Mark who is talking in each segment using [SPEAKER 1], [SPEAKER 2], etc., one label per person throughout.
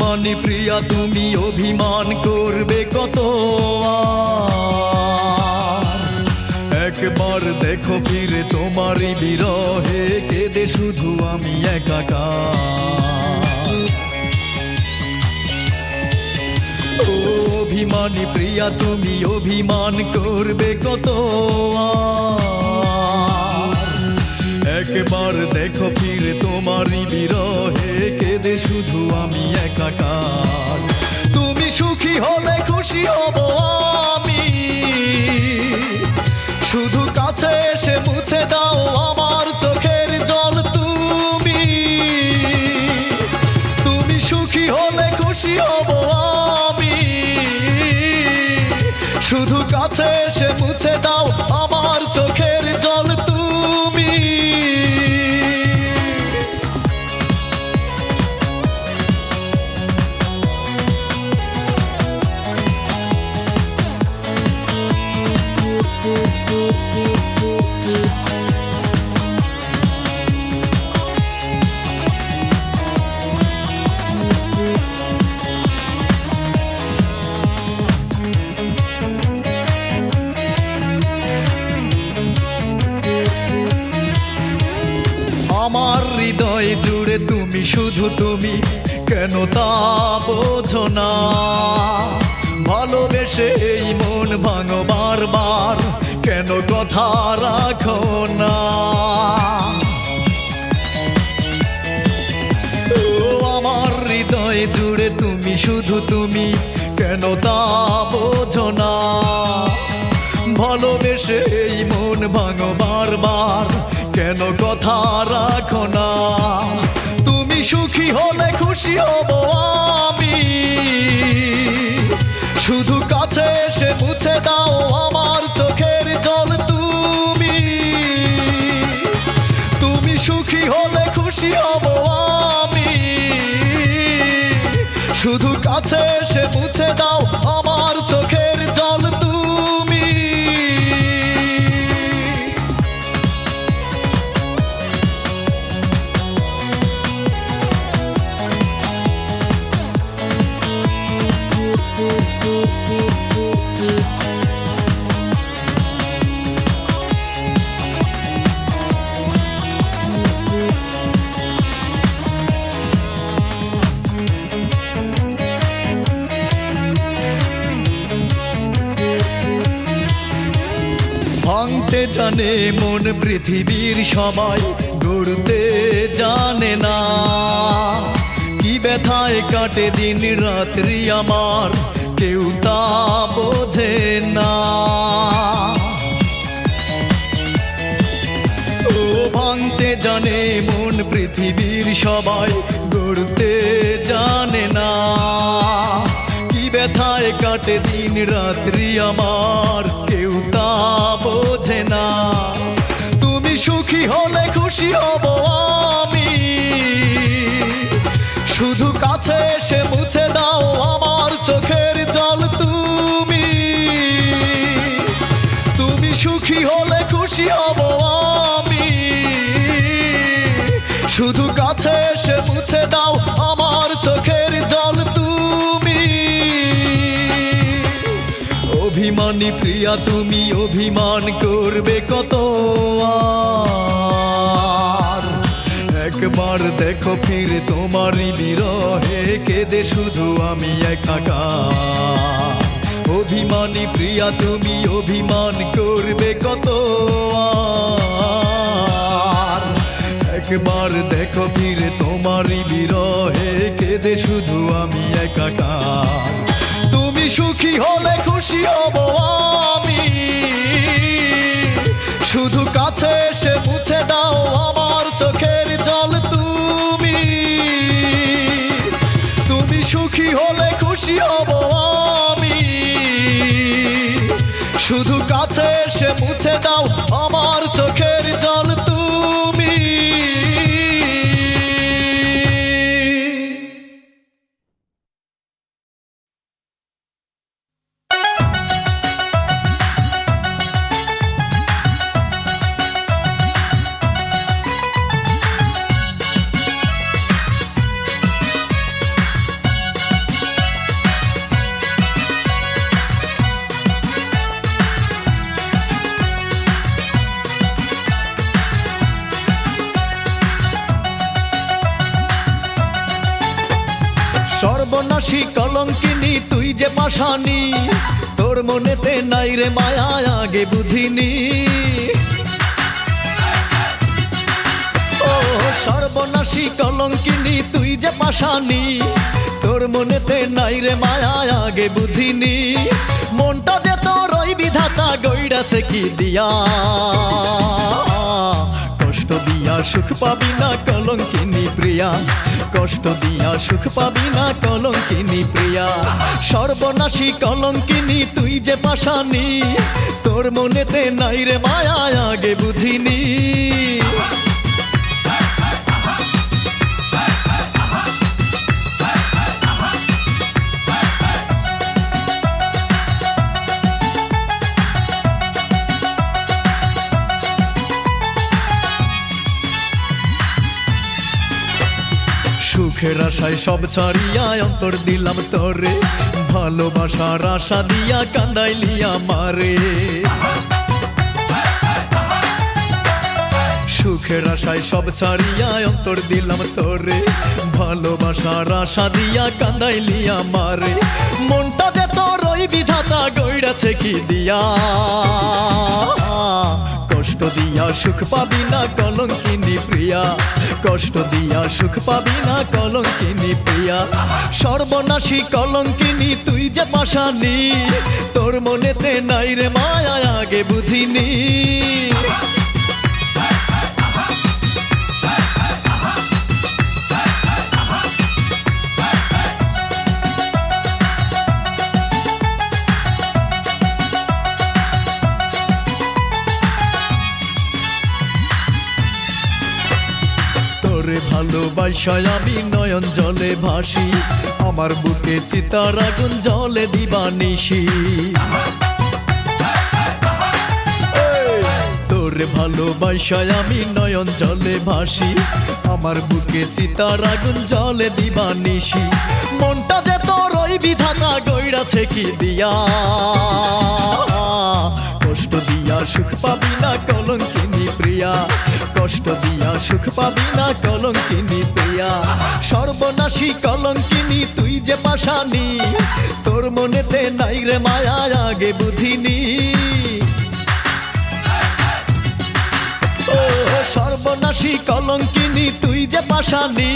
[SPEAKER 1] অভিমানী প্রিয়া তুমি অভিমান করবে কত আর? একবার দেখো ফিরে তোমারই বিরহে কেঁদে শুধু আমি একাকার। ও অভিমানী প্রিয়া তুমি অভিমান করবে কত আর? একবার দেখো ফিরে তোমারই বিরহে কেঁদে শুধু আমি একাকার। তুমি সুখী হলে খুশি হব আমি, শুধু কাছে এসে মুছে দাও আমার চোখের জল তুমি। তুমি সুখী হলে খুশি হব আমি, শুধু কাছে এসে মুছে দাও আমার চোখের জল তুমি। আমার হৃদয় জুড়ে তুমি, শুধু তুমি, কেন তা বোঝো না? ভালোবেসে এই মন ভাঙো বারবার, কেন কথা রাখো না? ও আমার হৃদয় জুড়ে তুমি, শুধু তুমি, কেন তা বোঝো না? ভালোবেসে এই মন ভাঙো বারবার, কেন কথা রাখো না? তুমি সুখী হলে খুশি হব আমি, শুধু কাছে এসে মুছে দাও আমার চোখের জল তুমি। তুমি সুখী হলে খুশি হব আমি, শুধু কাছে এসে মুছে দাও আমার চোখের জল তুমি। ভাঙতে জানে মন পৃথিবীর সবাই, গড়তে জানে না। কি ব্যথায় কাটে দিন রাত্রি আমার, কেউ তা বোঝে না। ও ভাঙতে জানে মন পৃথিবীর সবাই, গড়তে জানে না। কি ব্যথায় কাটে দিন রাত্রি আমার, কেউ তা বোঝে না। তুমি সুখী হলে খুশি হব আমি, শুধু কাছে এসে মুছে দাও আমার চোখের জল তুমি। তুমি সুখী হলে খুশি হব আমি, শুধু কাছে এসে মুছে দাও আমার চোখের জল তুমি। অভিমানী প্রিয়া তুমি অভিমান করবে কত আর? একবার দেখো ফিরে তোমারই বিরহে কেঁদে শুধু আমি একাকার। অভিমানী প্রিয়া তুমি অভিমান করবে কত আর? একবার দেখো ফিরে তোমারই বিরহে কেঁদে শুধু আমি একাকার। তুমি সুখী হলে খুশি হব আমি, শুধু কাছে এসে মুছে দাও আমার চোখের জল তুমি। তুমি সুখী হলে খুশি হব আমি, শুধু কাছে এসে মুছে দাও আমার চোখের জল তুমি। সর্বনাশী কলঙ্কিনী তুই যে পাষাণী, তোর মনেতে নাই রে মায়া আগে বুঝিনি। ও সর্বনাশী কলঙ্কিনী তুই যে পাষাণী, তোর মনেতে নাই রে মায়া আগে বুঝিনি। মনটা যে তোর ওই বিধাতা গইড়াছে কি দিয়া, কষ্ট দিয়া সুখ পাবি না কলঙ্কিনী প্রিয়া, কষ্ট দিয়া সুখ পাবি না কলঙ্কিনী প্রিয়া। সর্বনাশী কলঙ্কিনী তুই যে পাষাণী, তোর মনেতে নাই রে মায়া আগে বুঝিনি। সুখের আশায় সব ছাড়িয়া অন্তর দিলাম তোরে, ভালোবাসার আশা দিয়া কান্দাইলি আমারে। সুখের আশায় সব ছাড়িয়া অন্তর দিলাম তোরে, ভালোবাসার আশা দিয়া কান্দাইলি আমারে। মনটা যে তোর ওই বিধাতা গইড়াছে কি দিয়া, কষ্ট দিয়া সুখ পাবি না কলঙ্কিনী প্রিয়া, কষ্ট দিয়া সুখ পাবি না কলঙ্কিনী প্রিয়া। সর্বনাশী কলঙ্কিনী তুই যে পাষাণী, তোর মনেতে নাই রে মায়া আগে বুঝিনি। ভালোবাসায় আমি নয়ন জলে ভাসি, আমার বুকে চিতার আগুন জলে দিবানিশি। তোরে ভালোবাসায় আমি নয়ন জলে ভাসি, আমার বুকে চিতার আগুন জলে দিবানিশি। মনটা যে তোর ওই বিধাতা গইড়াছে কি দিয়া, কষ্ট দিয়া সুখ পাবি না কলঙ্কিনী প্রিয়া, কষ্ট দিয়া সুখ পাবি না কলঙ্কিনী প্রিয়া। সর্বনাশী কলঙ্কিনী তুই যে পাষাণী, তোর মনেতে নাই রে মায়া আগে বুঝিনি। ও সর্বনাশী কলঙ্কিনী তুই যে পাষাণী,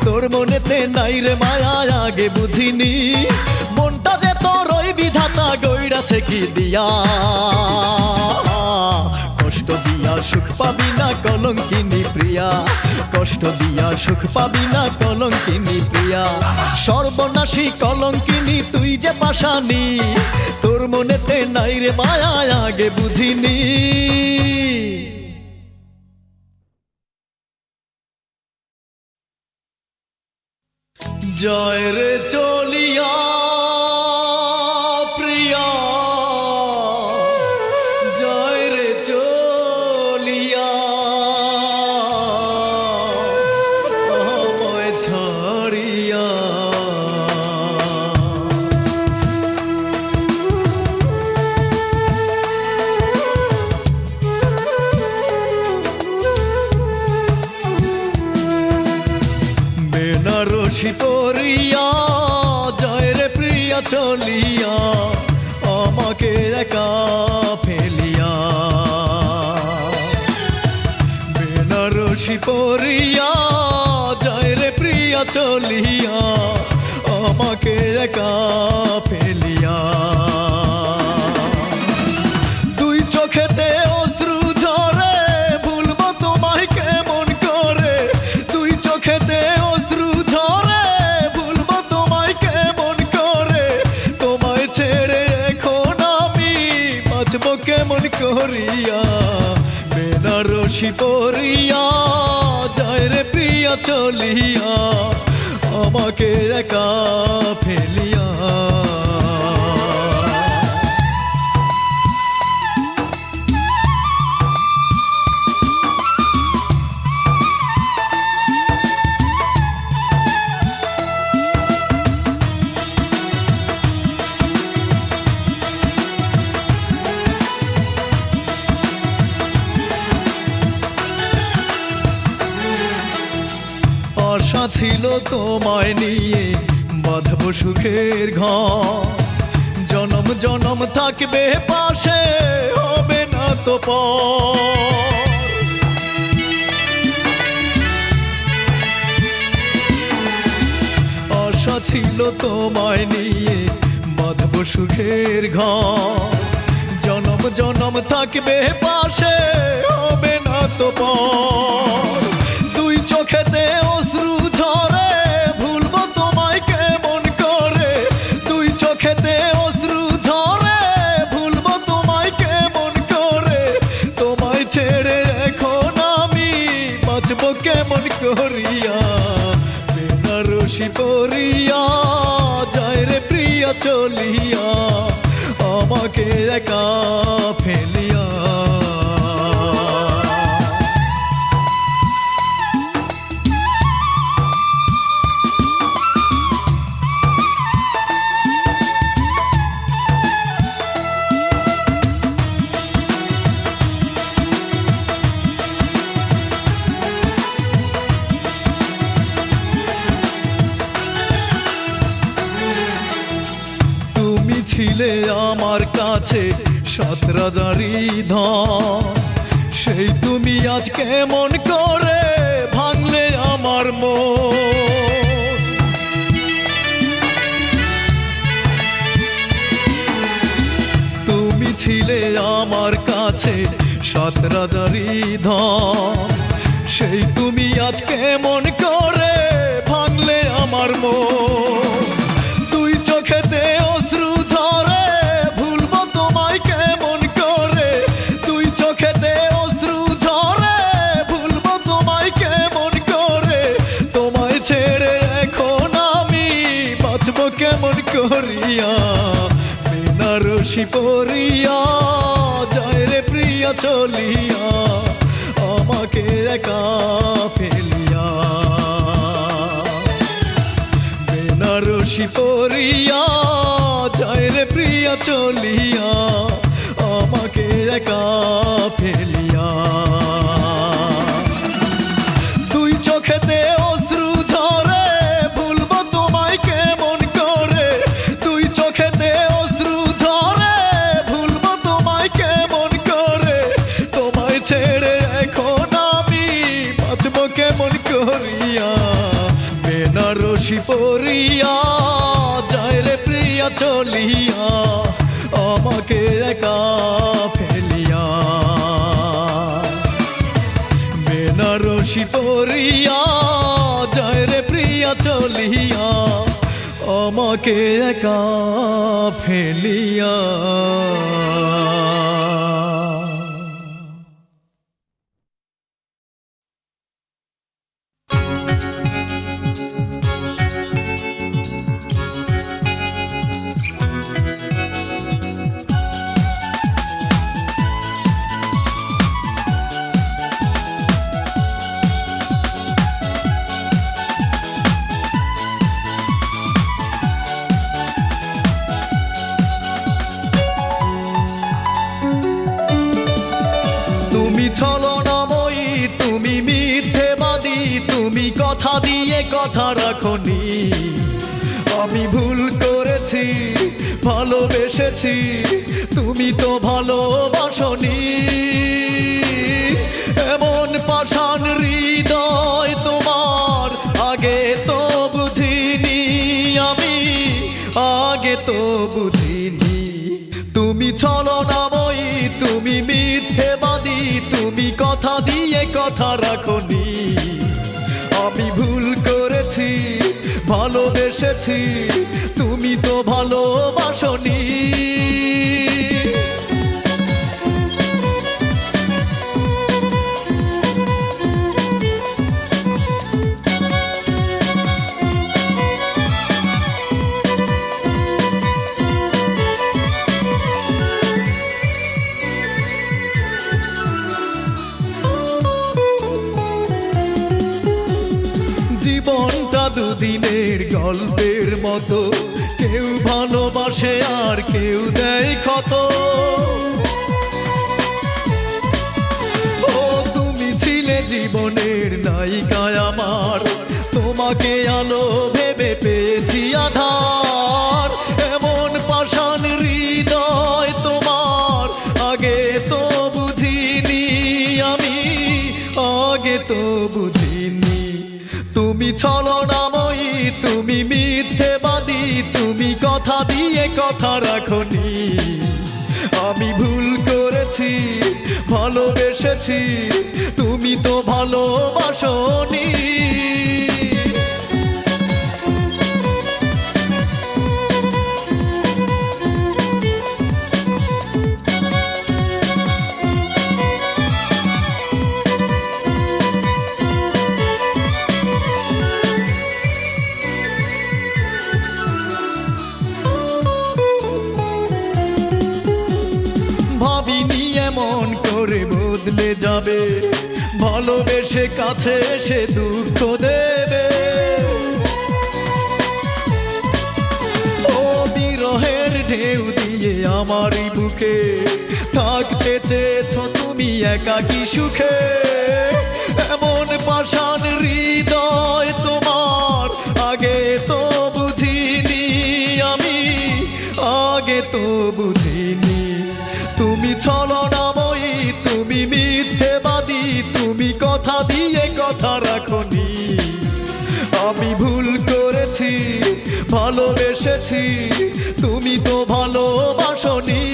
[SPEAKER 1] তোর মনেতে নাই রে মায়া আগে বুঝিনি। মনটা যে তোর ওই বিধাতা গইড়াছে কি দিয়া, কষ্ট দিয়া সুখ পাবি না কলঙ্কিনী প্রিয়া, কষ্ট দিয়া সুখ পাবি না কলঙ্কিনী প্রিয়া। সর্বনাশী কলঙ্কিনী তুই যে পাষাণী, তোর মনেতে নাই রে মায়া আগে বুঝিনি। জয় রে চলিয়া প্রিয়া, জয় রে চলিয়া আমায় ছাড়িয়া। বেনারসি পরিয়া জয় রে প্রিয়া চলিয়া, আমাকে একা ফেলিয়া। বেনারসি পরিয়া জয় রে প্রিয়া চলিয়া, আমাকে একা ফেলিয়া। দুই চোখেতে অশ্রু ঝরে, ভুলবো তোমায় কেমন করে। দুই চোখেতে অশ্রু ঝরে, ভুলবো তোমায় কেমন করে। তোমায় ছেড়ে এখন আমি বাঁচবো কেমন করিয়া। বেনারসি পরিয়া জয় রে প্রিয়া চলিয়া, আমাকে একা ফেলিয়া। আশা ছিল তোমায় নিয়ে বাঁধব সুখের ঘর, জনম জনম থাকবে পাশে, হবে না তো পর। আশা ছিল তোমায় নিয়ে বাঁধব সুখের ঘর, জনম জনম থাকবে পাশে, হবে না তো পর। দুই চোখেতে অশ্রু ঝরে, ভুলবো তোমায় কেমন করে। দুই চোখেতে অশ্রু ঝরে, ভুলবো তোমায় কেমন করে। তোমায় ছেড়ে এখন আমি বাঁচবো কেমন করিয়া। বেনারসি পরিয়া যায় রে প্রিয়া চলিয়া, আমাকে একা ফেলিয়া। ছিলে আমার কাছে ৭ রাজারি ধন, সেই তুমি আজ কেমন করে ভাঙলে আমার মন। তুমি ছিলে আমার কাছে ৭ রাজারি ধন, সেই তুমি আজ কেমন করে ভাঙলে আমার মন। দুই চোখেতে অশ্রু ঝরে, ভুলবো তোমায় কেমন করে। দুই চোখেতে অশ্রু ঝরে, ভুলবো তোমায় কেমন করে। তোমায় ছেড়ে এখন আমি বাঁচবো কেমন করিয়া। বেনারসি পরিয়া যায় রে প্রিয়া চলিয়া, আমাকে একা ফেলিয়া। বেনারসি পরিয়া যায় রে প্রিয়া চলিয়া, আমাকে একা ফেলিয়া। দুই চোখেতে অশ্রু ঝরে, ভুলবো তোমায় কেমন করে। দুই চোখেতে অশ্রু ঝরে, ভুলবো তোমায় কেমন করে। তোমায় ছেড়ে এখন আমি বাঁচবো কেমন করিয়া। বেনারসি পরিয়া যায় রে প্রিয়া চলিয়া, আমাকে একা ফেলিয়া। বেনারসি পরিয়া যায় রে প্রিয়া চলিয়া, আমাকে একা ফেলিয়া। কথা দিয়ে কথা রাখনি, আমি ভুল করেছি, ভালোবেসেছি, তুমি তো ভালোবাসনি। এমন পাষাণ হৃদয় তোমার আগে তো বুঝিনি আমি, আগে তো বুঝিনি। তুমি ছলনাময়ী, তুমি মিথ্যেবাদী, তুমি কথা দিয়ে কথা রাখনি। আমি ভুল করেছি, ভালোবেসেছি, তুমি তো ভালোবাসনি। জীবনটা দুদিনের গল্পের মতো, কেউ ভালোবাসে আর কেউ দেয় ক্ষত। ও তুমি ছিলে জীবনের নায়িকা আমার, তোমাকে আলো ভেবে পেয়েছি আধার। কথা রাখনি। আমি ভুল করেছি, ভালোবেসেছি, তুমি তো ভালোবাসনি। ভাবিনি এমন করে বদলে যাবে, ভালোবেসে কাছে এসে দুঃখ দেবে। ও বিরহের ঢেউ দিয়ে আমারই বুকে থাকতে চেয়েছো তুমি একাকী সুখে। এমন পাষাণ হৃদয় তোমার আগে তো বুঝিনি আমি, আগে তো বুঝিনি। তুমি ছলনাময়ী, তুমি মিথ্যেবাদী, তুমি কথা দিয়ে কথা রাখনি। আমি ভুল করেছি, ভালোবেসেছি, তুমি তো ভালোবাসনি।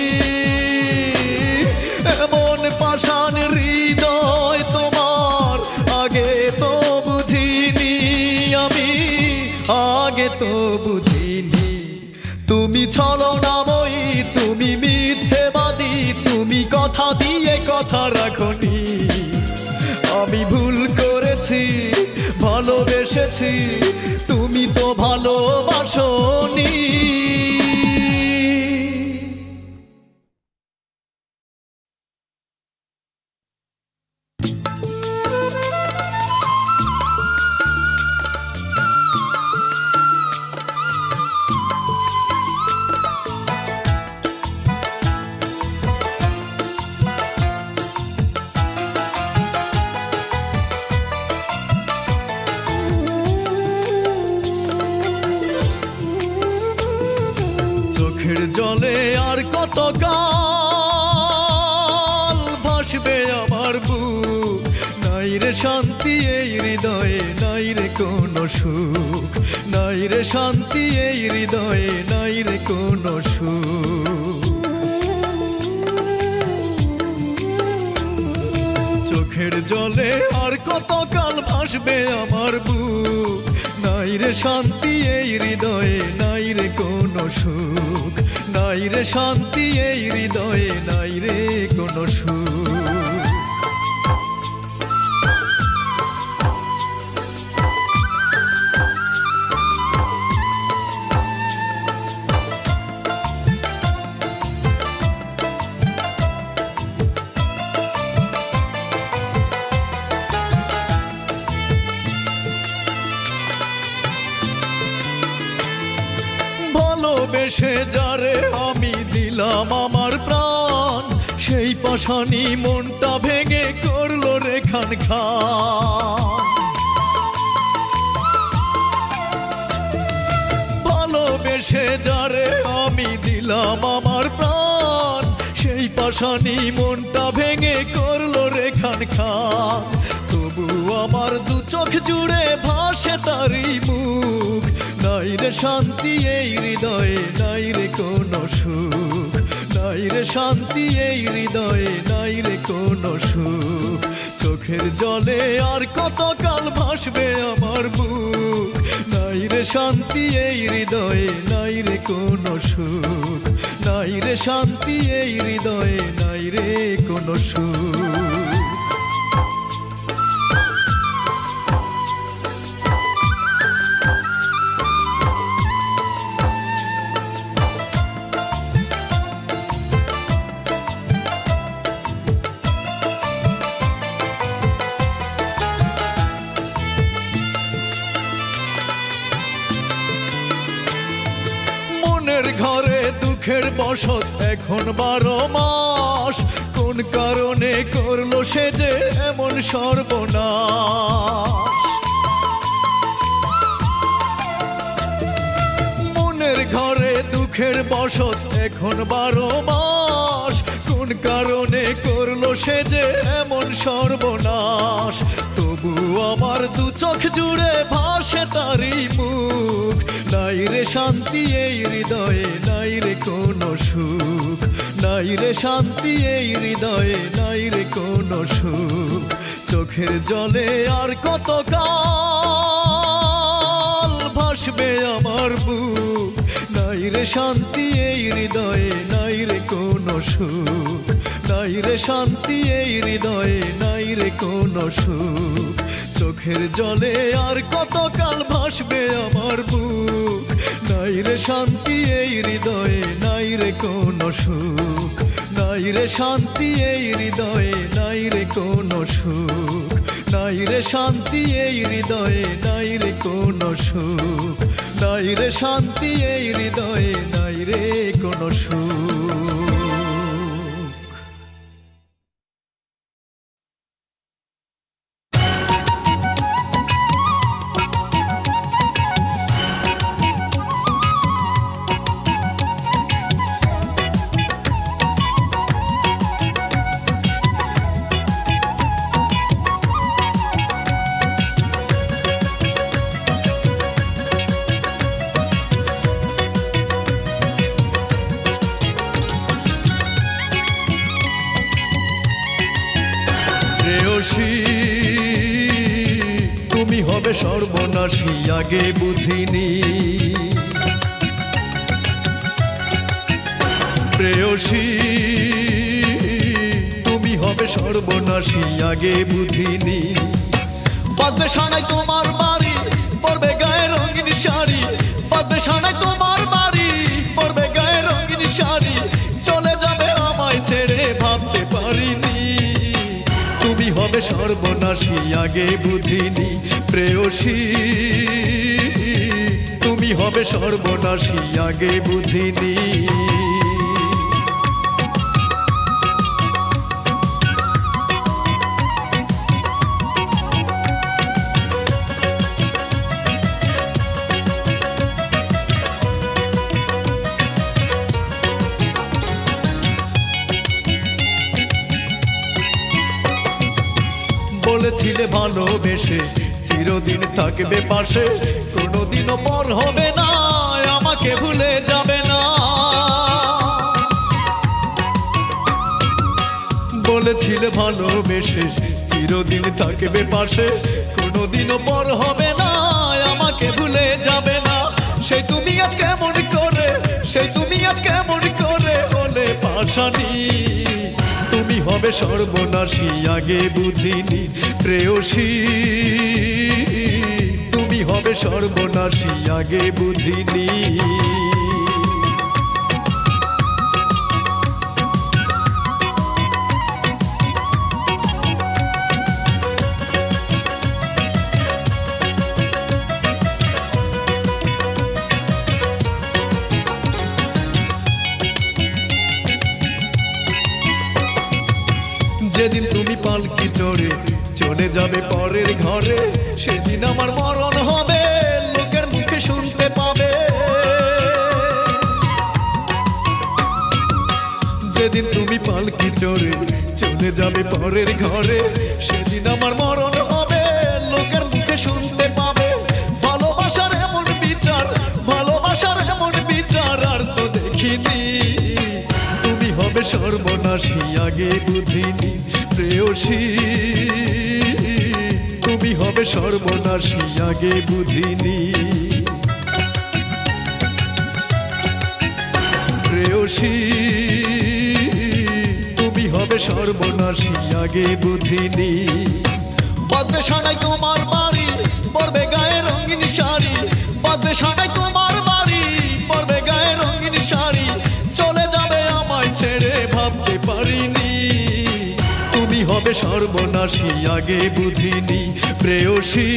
[SPEAKER 1] এমন পাষাণ হৃদয় তোমার আগে তো বুঝিনি আমি, আগে তো বুঝিনি। তুমি ছলনাময়ী, তুমি মিথ্যেবাদী, তুমি কথা দিয়ে কথা রাখনি। আমি ভুল করেছি, ভালোবেসেছি, তুমি তো ভালোবাসনি। চোখের জলে আর কত কাল ভাসবে আমার বুক, নাই রে শান্তি এই হৃদয়ে, নাই রে কোনো সুখ, নাই রে শান্তি এই হৃদয়ে, নাই রে কোনো সুখ। চোখের জলে আর কত কাল ভাসবে আমার বুক, নাই রে শান্তি এই হৃদয়ে, নাই রে কোনো সুখ, নাই রে শান্তি এই হৃদয়ে, নাই রে কোনো সুখ। ভালোবেসে যারে আমি দিলাম আমার প্রাণ, সেই পাষাণী মনটা ভেঙে করলো রে খান খান। ভালোবেসে যারে আমি দিলাম আমার প্রাণ, সেই পাষাণী মনটা ভেঙে করলো রে খান খান। তবু আমার দু চোখ জুড়ে ভাসে তারই মুখ, নাই রে শান্তি এই হৃদয়ে, নাই রে কোনো সুখ, নাই রে শান্তি এই হৃদয়ে, নাই রে কোনো সুখ। চোখের জলে আর কত কাল ভাসবে আমার বুক, নাই রে শান্তি এই হৃদয়ে, নাই রে কোনো সুখ, নাই রে শান্তি এই হৃদয়ে, নাই রে কোনো সুখ। মনের ঘরে দুঃখের বসত এখন 12 মাস, কোন কারণে করলো সে যে এমন সর্বনাশ। মনের ঘরে দুঃখের বসত এখন 12 মাস, কোন কোন কারণে করলো সে যে এমন সর্বনাশ, তবু আমার দু চোখ জুড়ে ভাসে তারই মুখ। নাই রে শান্তি এই হৃদয়ে, নাই রে কোনো সুখ, নাই রে শান্তি এই হৃদয়ে, নাই রে কোনো সুখ। চোখের জলে আর কত কাল ভাসবে আমার বুক, নাই রে শান্তি এই হৃদয়ে, নাই রে কোনো সুখ, নাই রে শান্তি এই হৃদয়ে, নাই রে কোনো সুখ। চোখের জলে আর কত কাল ভাসবে আমার বুক, নাই রে শান্তি এই হৃদয়ে, নাই রে কোনো সুখ, নাই রে শান্তি এই হৃদয়ে, নাই রে কোনো সুখ, নাই রে শান্তি এই হৃদয়ে, নাই রে কোনো সুখ, নাই রে শান্তি এই হৃদয়ে, নাই রে কোনো সুখ। তুমি হবে সর্বনাশী আগে বুঝিনি, প্রেয়সী তুমি হবে সর্বনাশী আগে বুঝিনি। বাজবে সানাই তোমার বাড়ি, পরবে গায়ে রঙিন শাড়ি, বাজবে সানাই তোমার বাড়ি, পরবে গায়ে রঙিন শাড়ি, চলে যাবে আমায় ছেড়ে ভাবতে পারিনি। তুমি হবে সর্বনাশী আগে বুঝিনি, প্রেয়সী তুমি হবে সর্বনাশী আগে বুঝিনি। বলেছিলে ভালোবেসে চিরদিন থাকবে পাশে, কোনোদিনও পর হবে না, আমাকে ভুলে যাবে না। বলেছিলে ভালোবেসে চিরদিন থাকবে পাশে, কোনোদিনও পর হবে না, আমাকে ভুলে যাবে না। সেই তুমি আজ কেমন করে, সেই তুমি আজ কেমন করে হলে পাশানি। তুমি হবে সর্বনাশী আগে বুঝিনি, প্রেয়সী তুমি হবে সর্বনাশী আগে বুঝিনি। যেদিন তুমি পালকি চড়ে চলে যাবে পরের ঘরে, সেদিন আমার মরণ হবে, লোকের মুখে শুনতে পাবে। যেদিন তুমি পালকি চড়ে চলে যাবে পরের ঘরে, সেদিন আমার মরণ হবে, লোকের মুখে শুনতে পাবে। ভালোবাসার এমন বিচার, ভালোবাসার এমন বিচার আর তো দেখিনি। তুমি হবে সর্বনাশী আগে বুঝিনি, প্রেয়সী তুমি হবে সর্বনাশী আগে বুঝিনি। প্রেয়সী তুমি হবে সর্বনাশী আগে বুঝিনি। বাজবে সানাই তোমার বাড়ি, পরবে গায়ে রঙিন শাড়ি, বাজবে সানাই তোমার বাড়ি, পরবে গায়ে রঙিন শাড়ি, চলে যাবে আমায় ছেড়ে ভাবতে পারিনি। তুমি হবে সর্বনাশী আগে বুঝিনি, প্রেয়সী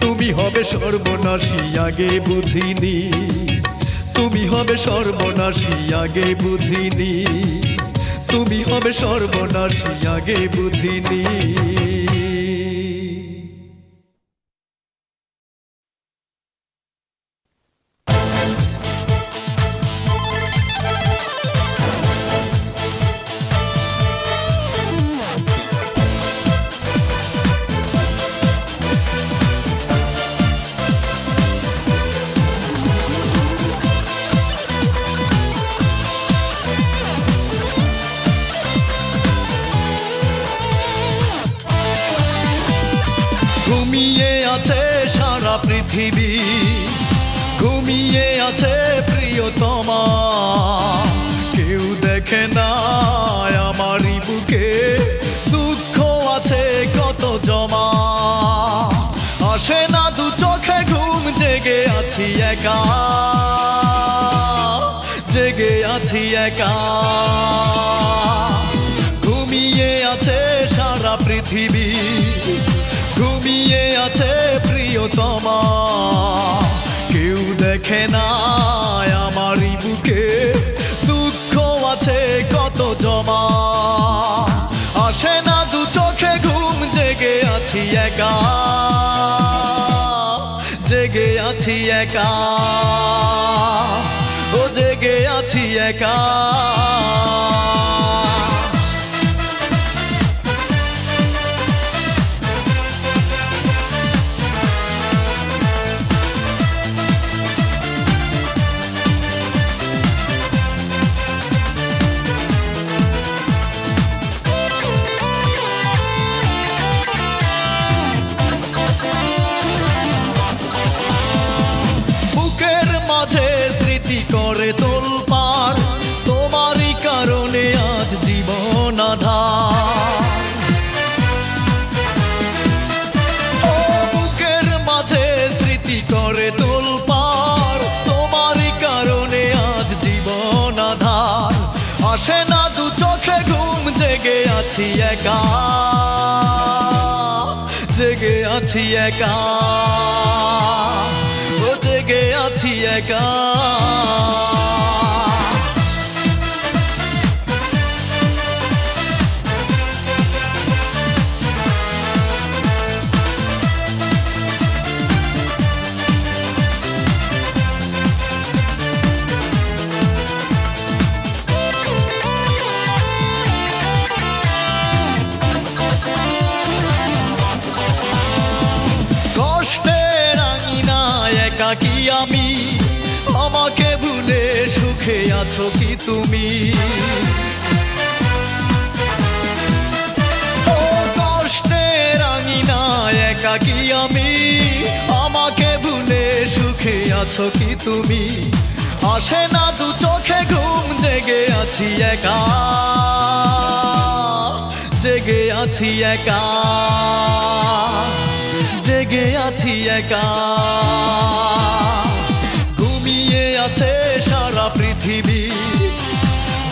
[SPEAKER 1] তুমি হবে সর্বনাশী আগে বুঝিনি। তুমি হবে সর্বনাশী আগে বুঝিনি, তুমি হবে সর্বনাশী আগে বুঝিনি। পৃথিবী ঘুমিয়ে আছে প্রিয়তমা কেউ দেখে না আমারই বুকে দুঃখ আছে কত জমা আসে না দু চোখে ঘুম জেগে আছি একা জেগে আছি একা ঘুমিয়ে আছে সারা পৃথিবী ঘুমিয়ে আছে প্রিয়তমা কেউ দেখে না আমারই বুকে দুঃখ আছে কত জমা আসে না দু চোখে ঘুম জেগে আছি একা জেগে আছি একা ও জেগে আছি একা করে তোলপাড় তোমারই কারণে আজ জীবন আধার ও বুকের মাঝে স্মৃতি করে তোলপাড় তোমারই কারণে আজ জীবন আধার আসে না দু চোখে ঘুম জেগে আছি একা জেগে আছি একা ও জেগে আছি একা কষ্টের আঙিনায় একাকী আমি আমাকে ভুলে সুখে আছো কি তুমি ও কষ্টের আঙিনায় একাকী আমি আমাকে ভুলে সুখে আছো কি তুমি আসে না দু চোখে ঘুম জেগে আছি একা জেগে আছি একা জেগে আছি একা ঘুমিয়ে আছে সারা পৃথিবী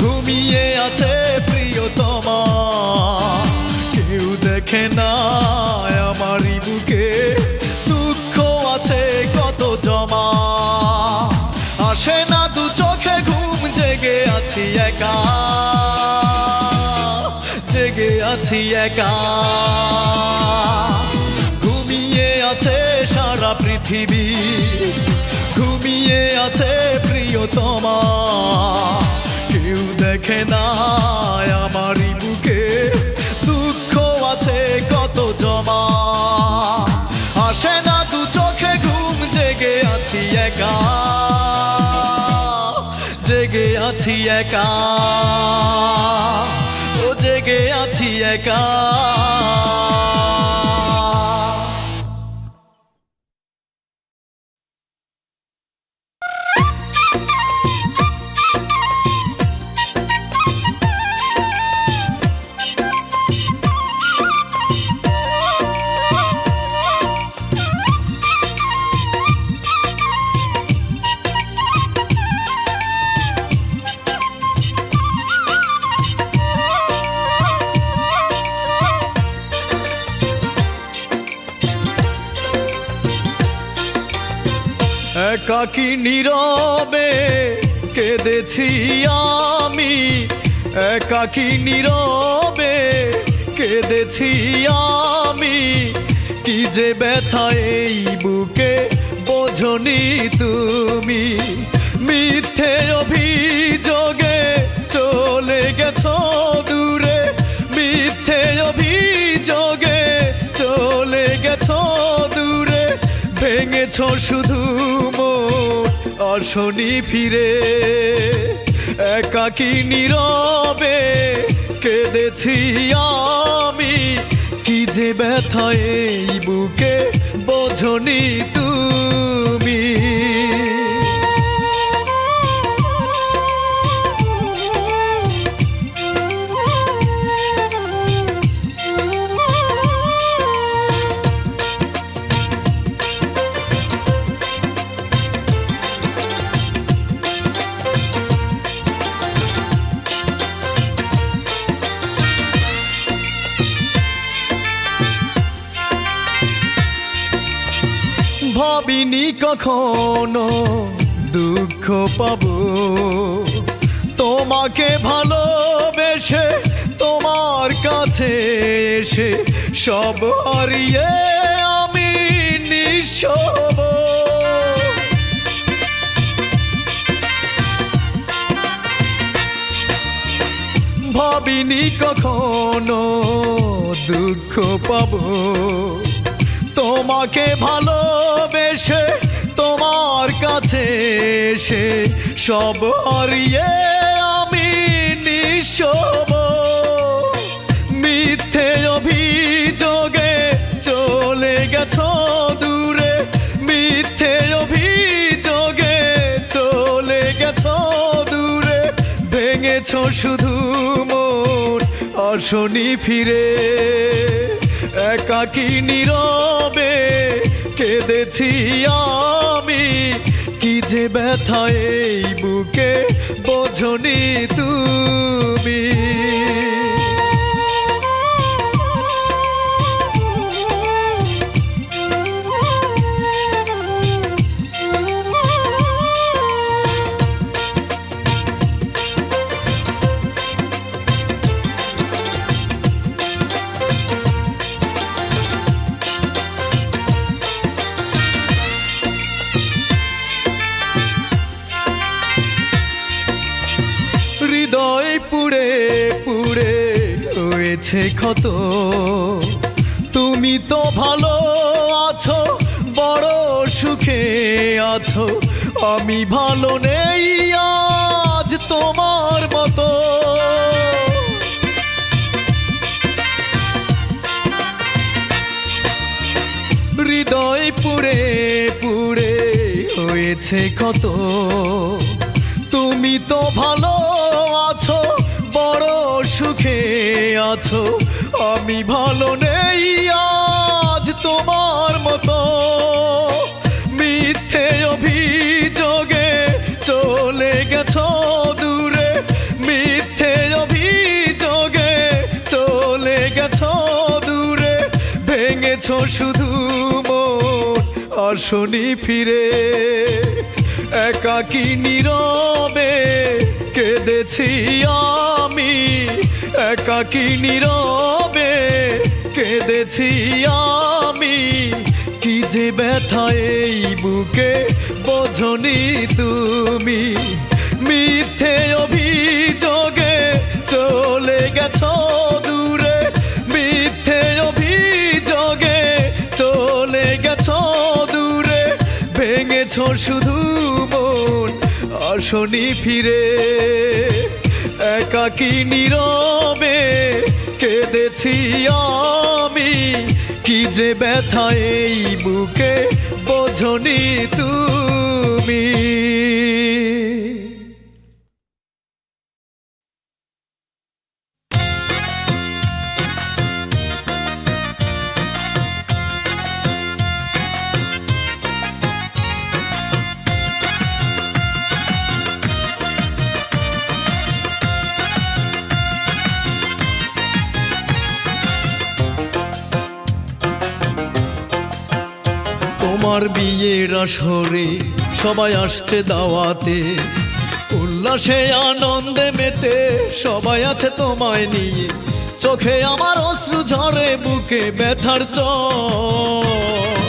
[SPEAKER 1] ঘুমিয়ে আছে প্রিয়তমা কেউ দেখে না আমারই বুকে দুঃখ আছে কত জমা আসে না দু চোখে ঘুম জেগে আছি একা জেগে আছি একা আছে সারা পৃথিবী ঘুমিয়ে আছে প্রিয়তমা কেউ দেখে না আমারই বুকে দুঃখ আছে কত জমা আসে না দু চোখে ঘুম জেগে আছি একা জেগে আছি একা ও জেগে আছি একা একাকী নীরবে কেঁদেছি আমি একাকী নীরবে কেঁদেছি আমি কি যে ব্যথা এই বুকে বোঝনি তুমি মিথ্যে অভিযোগে চলে গেছো দূরে মিথ্যে অভিযোগে চলে গেছো দূরে ভেঙেছো শুধু মন আসনি ফিরে একাকী নীরবে কেঁদেছি আমি কি যে ব্যথা এই বুকে বোঝনি তুমি। ভাবিনি কখনো দুঃখ পাবো, তোমাকে ভালোবেসে তোমার কাছে এসে সব হারিয়ে আমি নিঃস্ব হব। ভাবিনি কখনো দুঃখ পাবো, তোমাকে ভালোবেসে তোমার কাছে এসে সব হারিয়ে আমি নিঃস্ব হব। মিথ্যে অভিযোগে চলে গেছো দূরে, মিথ্যে অভিযোগে চলে গেছো দূরে, ভেঙেছো শুধু মন আসনি ফিরে। একাকী নীরবে কেঁদেছি আমি, কি যে ব্যথা এই বুকে বোঝনি তুমি। হৃদয় পুড়ে পুড়ে হয়েছে ক্ষত, তুমি তো ভালো আছো, বড় সুখে আছো, আমি ভালো নেই আজ তোমার মতো। হৃদয় পুড়ে পুড়ে হয়েছে ক্ষত, তুমি তো ভালো আছো, বড় সুখে আছো, আমি ভালো নেই আজ তোমার মতো। মিথ্যে অভিযোগে চলে গেছো দূরে, মিথ্যে অভিযোগে চলে গেছো দূরে, ভেঙেছো শুধু মন আসনি ফিরে। একাকী নীরবে কেঁদেছি আমি, একাকী নীরবে কেঁদেছি আমি, কি যে ব্যথা এই বুকে বোঝনি তুমি। মিথ্যে অভিযোগে চলে গেছো দূরে, মিথ্যে অভিযোগে চলে গেছো দূরে, ভেঙেছো শুধু মন আসনি ফিরে। একাকী নীরবে কেঁদেছি আমি, কি যে ব্যথা এই বুকে বোঝনি তুমি। তোমার বিয়ের আসরে সবাই আসছে দাওয়াতে, উল্লাসে আনন্দে মেতে সবাই আছে তোমায় নিয়ে। চোখে আমার অশ্রু ঝরে, বুকে ব্যথার জ্বর।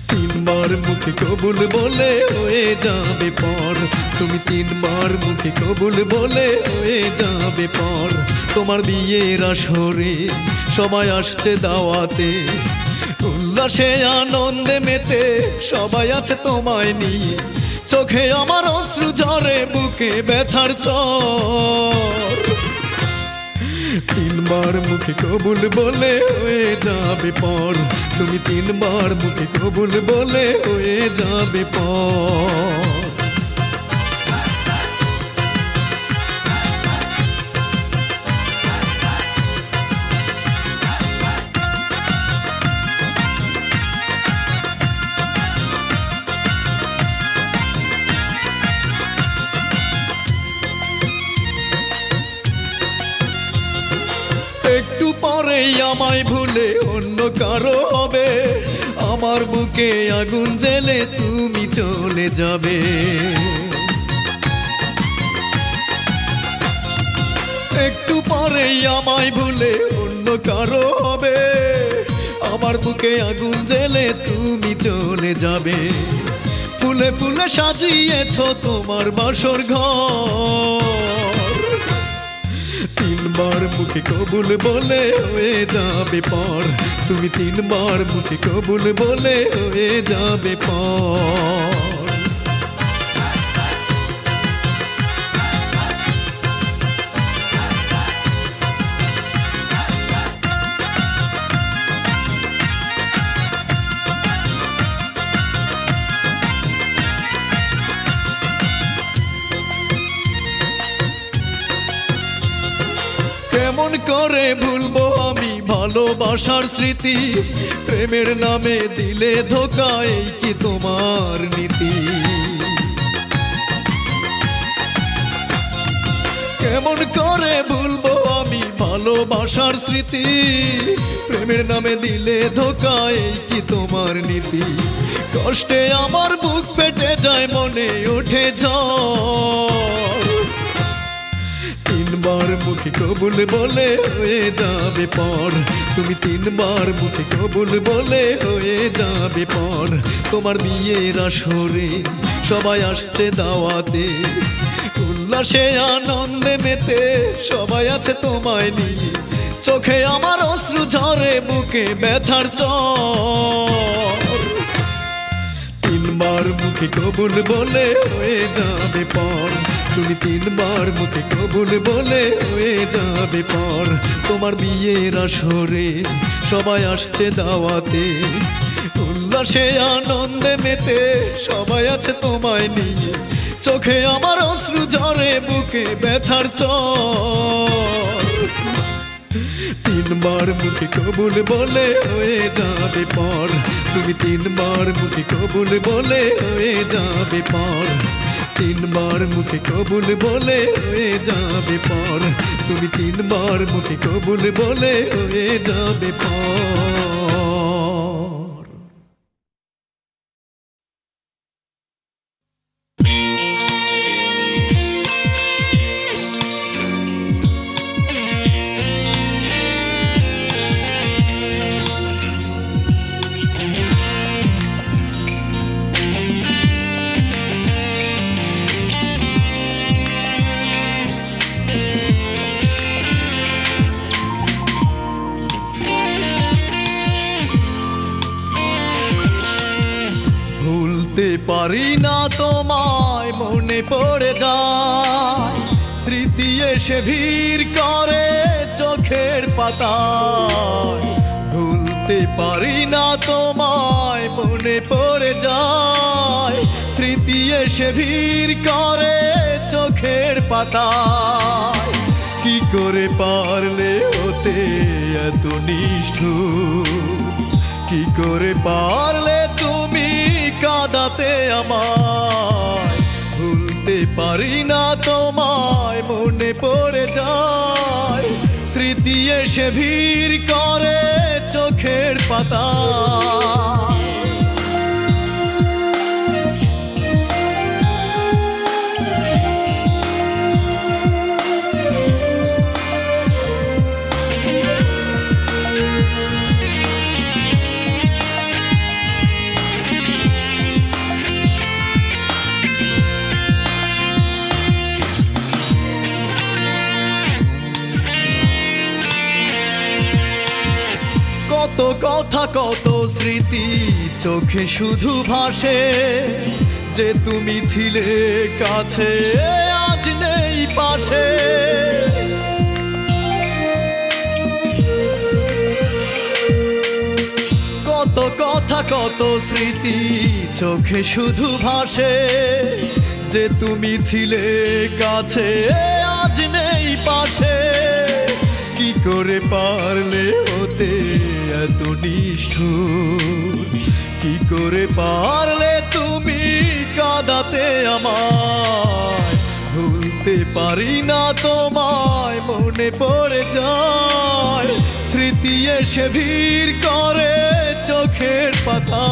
[SPEAKER 1] তিনবার মুখে কবুল বলে হয়ে যাবে পর, তুমি তিনবার মুখে কবুল বলে হয়ে যাবে পর। তোমার বিয়ের আসরে সবাই আসছে দাওয়াতে, উল্লাসে আনন্দে মেতে সবাই আছে তোমায় নিয়ে। চোখে আমার অশ্রু ঝরে, বুকে ব্যথার চর। তিনবার মুখে কবুল বলে হয়ে যাবে পর, তুমি তিনবার মুখে কবুল বলে হয়ে যাবে পর। একটু পরেই আমায় ভুলে অন্য কারো হবে, আমার বুকে আগুন জ্বেলে তুমি চলে যাবে। একটু পরেই আমায় ভুলে অন্য কারো হবে, আমার বুকে আগুন জ্বেলে তুমি চলে যাবে। ফুলে ফুলে সাজিয়েছো তোমার বাসর ঘর, তিনবার মুখে কবুল বলে হয়ে যাবে পর, তুমি তিনবার মুখে কবুল বলে হয়ে যাবে পর। কেমন করে ভুলবো আমি ভালোবাসার স্মৃতি, প্রেমের নামে দিলে ধোঁকা, এই কি তোমার নীতি? কেমন করে ভুলবো আমি ভালোবাসার স্মৃতি, প্রেমের নামে দিলে ধোঁকা, এই কি তোমার নীতি? কষ্টে আমার বুক ফেটে যায়, মনে ওঠে ঝড়, তিনবার মুখে কবুল বলে হয়ে যাবে পর, তুমি তিনবার মুখে কবুল বলে হয়ে যাবে পর। তোমার বিয়ের আসরে সবাই আসছে দাওয়াতে, উল্লাসে আনন্দে মেতে সবাই আছে তোমায় নিয়ে, চোখে আমার অশ্রু ঝরে, বুকে ব্যথার জ্বর, তিনবার মুখে কবুল বলে হয়ে যাবে পর, তুমি তিনবার মুখে কবুল বলে হয়ে যাবে পর। তোমার বিয়ের আসরে সবাই আসছে দাওয়াতে, উল্লাসে আনন্দে মেতে সবাই আছে তোমায় নিয়ে, চোখে আমার অশ্রু ঝরে, বুকে ব্যথার জ্বর, তিনবার মুখে কবুল বলে হয়ে যাবে পর, তুমি তিনবার মুখে কবুল বলে হয়ে যাবে পর, তিনবার মুখে কবুল বলে হয়ে যাবে পর, তুমি তিনবার মুখে কবুল বলে হয়ে যাবে পর। পারি না তোমায়, মনে পড়ে যায় স্মৃতি এসে ভিড় করে চোখের পাতায়। ভুলতে পারি না তোমায়, মনে পড়ে যায় স্মৃতি এসে ভিড় করে চোখের পাতায়। কি করে পারলে হতে এত নিষ্ঠুর, কি করে পারলে তুমি কাঁদাতে আমায়। ভুলতে পারি না তোমায়, মনে পড়ে যায় স্মৃতি এসে ভিড় করে চোখের পাতায়। কত কথা কত স্মৃতি চোখে শুধু ভাসে, যে তুমি ছিলে কাছে আজ নেই পাশে। কথা কত স্মৃতি চোখে শুধু ভাসে, যে তুমি ছিলে কাছে আজ নেই পাশে। কি করে পারলে হতে এত নিষ্ঠুর, কি করে পারলে তুমি কাঁদাতে আমায়। ভুলতে পারি না তোমায়, মনে পড়ে যায় স্মৃতি এসে ভিড় করে চোখের পাতা।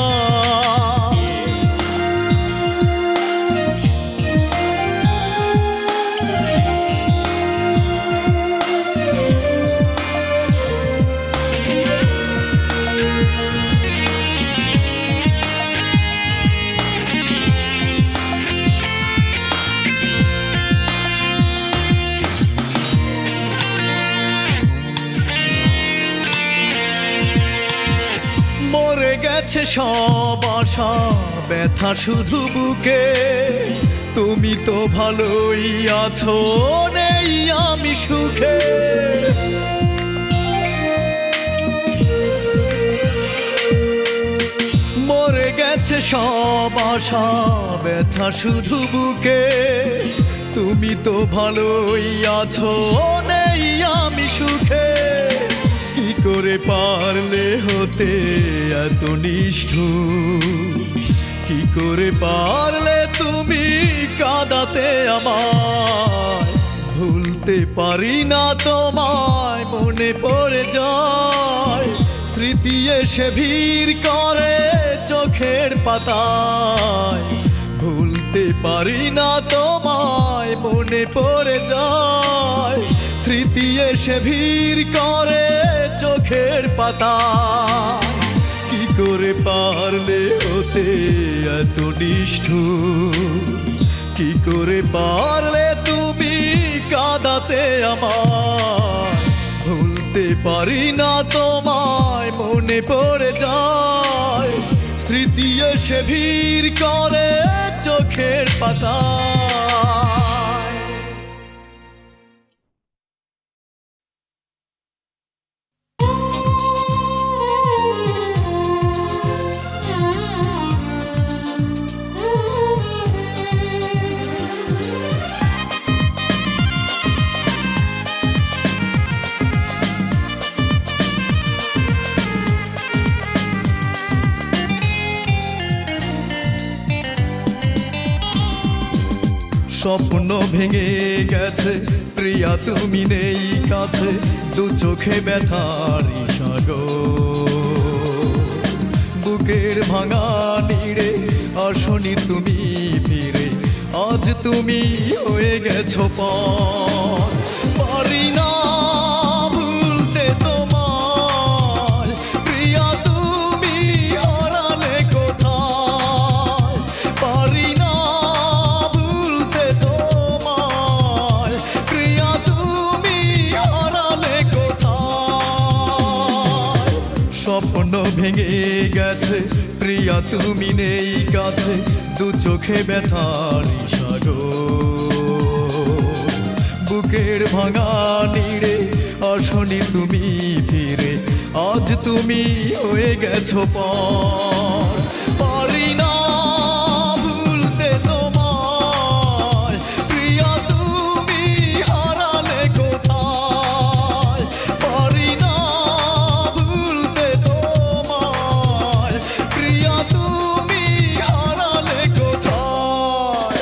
[SPEAKER 1] মরে গেছে সব আশা, ব্যথা শুধু বুকে। তুমি তো ভালোই আছো, নেই আমি সুখে। মরে গেছে সব আশা, ব্যথা শুধু বুকে। তুমি তো ভালোই আছো, নেই আমি সুখে। কি করে পারলে হতে এত নিষ্ঠুর, কি করে পারলে তুমি কাঁদাতে আমায়। ভুলতে পারি না তোমায়, মনে পড়ে যায় স্মৃতি এসে ভিড় করে চোখের পাতায়। ভুলতে পারি না তোমায়, মনে পড়ে যায় স্মৃতি এসে ভিড় করে চোখের পাতায়। কি করে পারলে হতে এত নিষ্ঠুর, কি করে পারলে তুমি কাঁদাতে আমায়। ভুলতে পারি না তোমায়, মনে পড়ে যায় স্মৃতি এসে ভিড় করে চোখের পাতায়। স্বপ্ন ভেঙে গেছে প্রিয়া, তুমি নেই কাছে। দু চোখে ব্যথার সাগর, বুকের ভাঙা নিড়ে আসনি তুমি ফিরে। আজ তুমি হয়ে গেছো পর, পারি না ভুলতে তোমায়। প্রিয়া তুমি হারালে কোথায়, পারি না ভুলতে তোমায়। প্রিয়া তুমি হারালে কোথায়। স্বপ্ন ভেঙে গেছে প্রিয়া, তুমি নেই কাছে। দু চোখে ব্যথার সাগর, বুকের ভাঙা নিড়ে আসনি তুমি ফিরে। আজ তুমি হয়ে গেছো পর, পারি না ভুলতে তোমায়। প্রিয়া তুমি হারালে কোথায়, পারি না ভুলতে তোমায়। প্রিয়া তুমি হারালে কোথায়।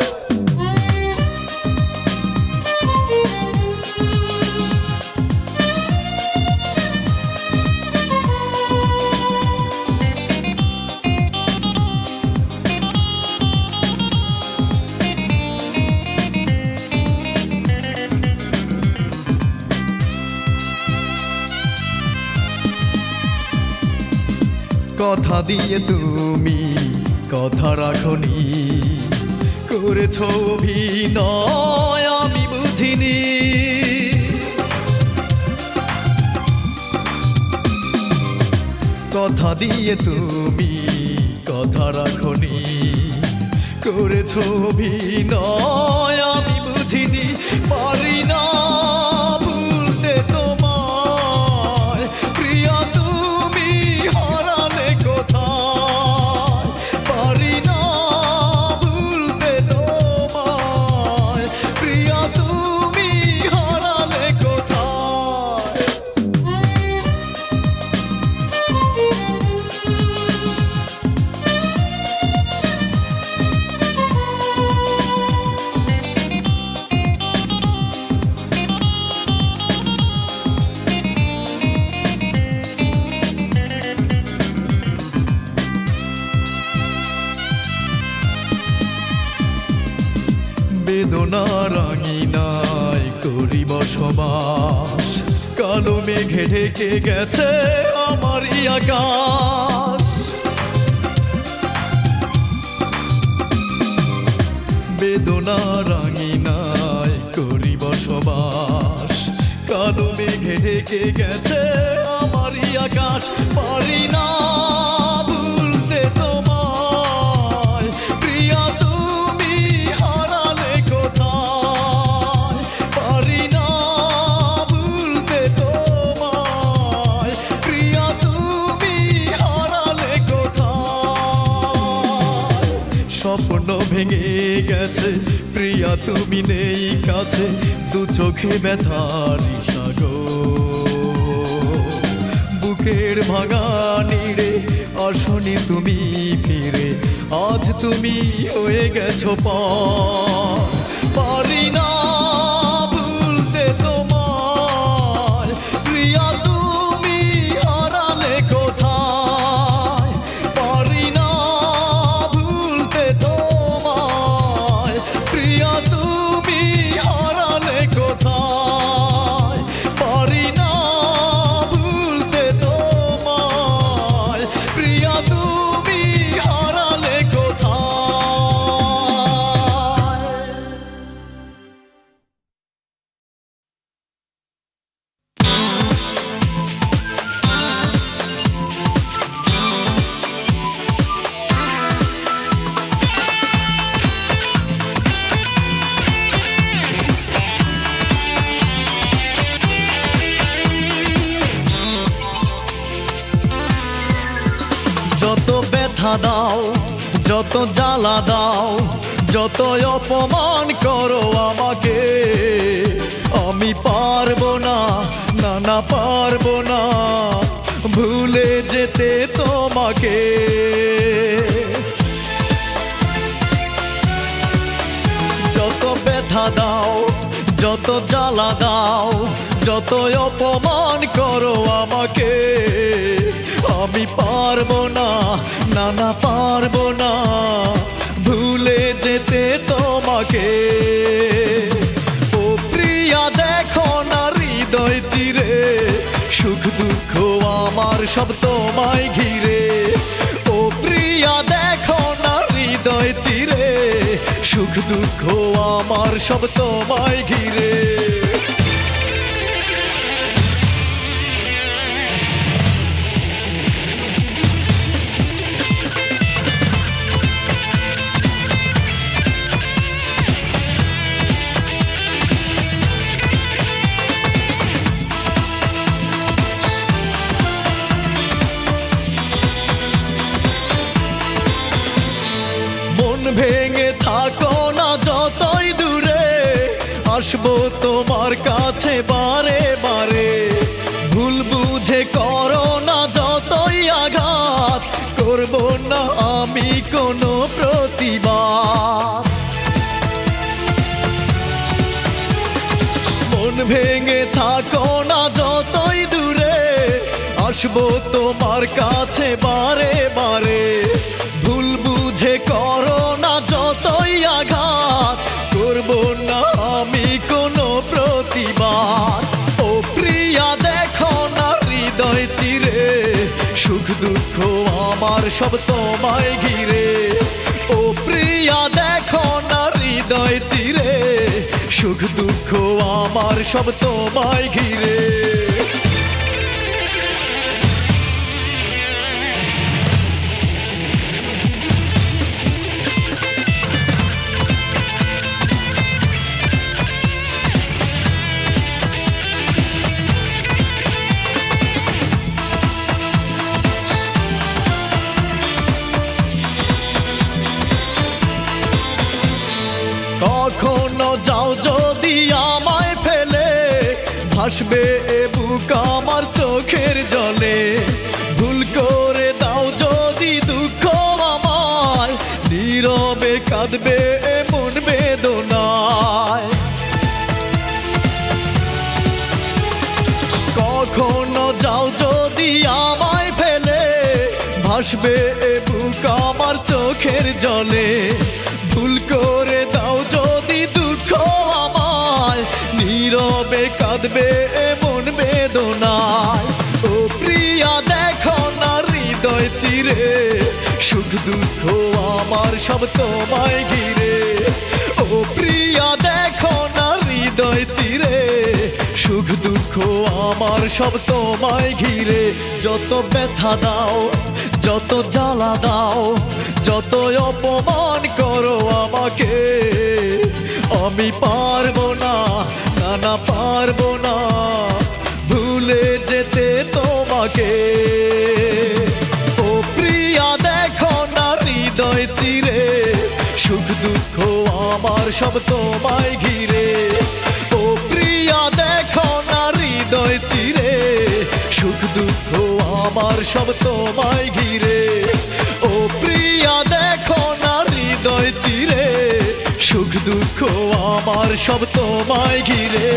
[SPEAKER 1] কথা দিয়ে তুমি কথা রাখনি, করেছো অভিনয় আমি বুঝিনি। কথা দিয়ে তুমি কথা রাখনি, করেছো অভিনয় আমি বুঝিনি। পারি না ভুলতে তোমায়। প্রিয়া তুমি হারালে কোথায়, বেদনার রাঙিনায় করি বসবাস, কালো মেঘে ঢেকে গেছে আমারই আকাশ। বেদনার রাঙিনায় করি বসবাস, কালো মেঘে ঢেকে গেছে আমারই আকাশ। পারি না ভুলতে তোমায় প্রিয়া, তুমি হারালে কোথায়। পারি না ভুলতে তোমায় প্রিয়া, তুমি হারালে কোথায়। স্বপ্ন ভেঙে গেছে প্রিয়া, তুমি নেই কাছে, দু চোখে ব্যথার সাগর। বুকের ভাঙা নিড়ে আসনি তুমি ফিরে, আজ তুমি হয়ে গেছো পর। পারি না ভুলতে তোমায় প্রিয়া, তুমি হারালে কোথায়। পারি না ভুলতে তোমায় প্রিয়া, তুমি হারালে কোথায়। পারি না ভুলতে তোমায় প্রিয়া, তুমি হারালে কোথায়। যত ব্যথা দাও, যত জ্বালা দাও, যত অপমান করো আমাকে, আমি পারবো না, না না পারবো না ভুলে যেতে তোমাকে। যত ব্যথা দাও, যত জ্বালা দাও, যত অপমান করো আমাকে, আমি পারবো না, না না পারবো না ভুলে যেতে তোমাকে। ও প্রিয়া দেখো না হৃদয় চিরে, সুখ দুঃখ আমার সব তোমায় ঘিরে। ও প্রিয়া দেখো না হৃদয় চিরে, সুখ দুঃখ আমার সব তোমায় ঘিরে। মন ভেঙে থাকো না যতই দূরে, আসবো তোমার কাছে বারে বারে। ভুল বুঝে করো না যতই আঘাত, করবো না আমি কোনো প্রতিবাদ। মন ভেঙে থাকো না যতই দূরে, আসবো তোমার কাছে বারে বারে। ভুল বুঝে করো না যতই আঘাত, করবো না আমি কোনো প্রতিবাদ। ও প্রিয়া দেখো না হৃদয় চিরে, সুখ দুঃখ আমার সব তোমায় ঘিরে। ও প্রিয়া দেখো না হৃদয় চিরে, সুখ দুঃখ আমার সব তোমায় ঘিরে। কখনো যাও যদি আমায় ফেলে, ভাসবে এ বুক আমার চোখের জলে। ভুল করে দাও যদি দুঃখ আমায়, নীরবে কাঁদবে এ মন বেদনায়। কখনো যাও যদি আমায় ফেলে, ভাসবে এ বুক আমার চোখের জলে। ভুল করে দাও যদি আমার সব তোমায় ঘিরে। ও প্রিয়া দেখো না হৃদয় চিরে, সুখ দুঃখ আমার সব তোমায় ঘিরে। যত ব্যথা দাও, যত জ্বালা দাও, যত অপমান করো আমাকে, আমি পারবো না, না না পারবো না ভুলে যেতে তোমাকে। ও প্রিয়া দেখো না হৃদয় চিরে, সুখ দুঃখ আমার সব তোমায় ঘিরে। ও প্রিয়া দেখো না হৃদয় চিরে, সুখ দুঃখ আমার সব তোমায় ঘিরে। ও প্রিয়া দেখো না হৃদয় চিরে, সুখ দুঃখ আমার সব তোমায় ঘিরে।